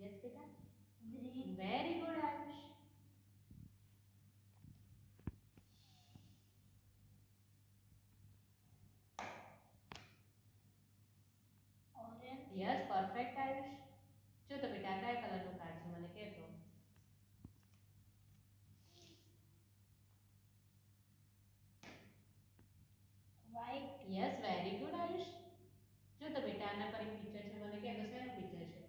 Yes बेटा, green, very good Ayush. Orange, yes perfect Ayush. जो तो बेटा क्या कलर નું કાર્ડ છે મને કહેતો। White, yes very good Ayush. जो तो बेटा આના પર એક પિક્ચર છે મને કહેતો શેનું પિક્ચર છે।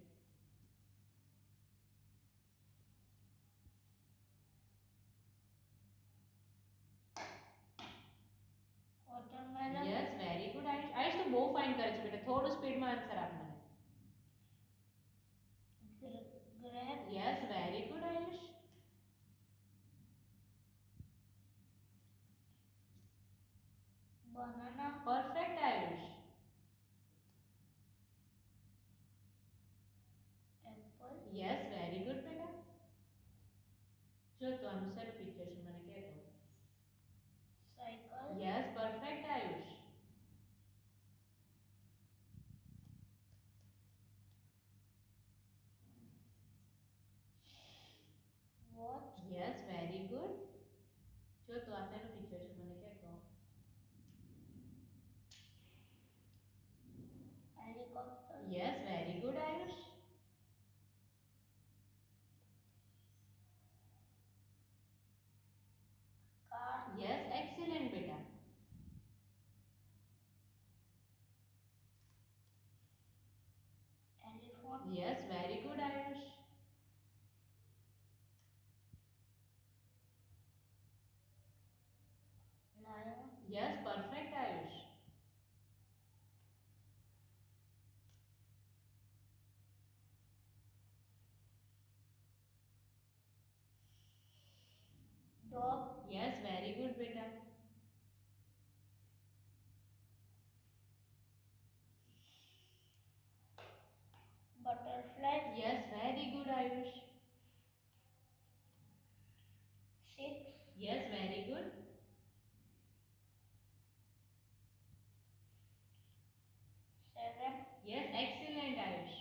Watermelon, yes very good Ayush. Ayush तो बहुत फाइन करे છે બેટા, થોડું સ્પીડમાં આન્સર આપ મને। Grape, yes very good Ayush. Banana, perfect Ayush. Apple, yes very good बेटा। जो तो આનું શેનું પિક્ચર છે મને કહેતો। Cycle, yes perfect Ayush. Watch, yes very good. जो तो આ શેનું પિક્ચર છે મને કહેતો। Helicopter, yes very good Ayush. Car, yes excellent बेटा। Elephant, yes very good Ayush. Lion, yes perfect Ayush. Dog, yes very good बेटा। Butterfly, yes very good Ayush. Six, yes very good. Seven, yes excellent Ayush.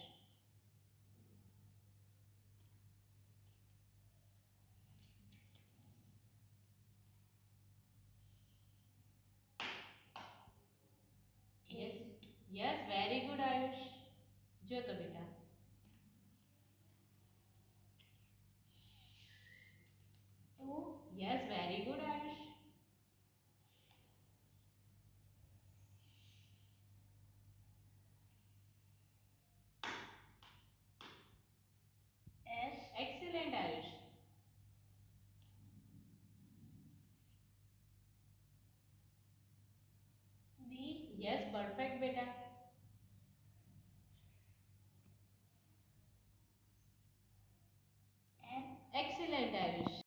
Yes yes very good Ayush. जो तो बेटा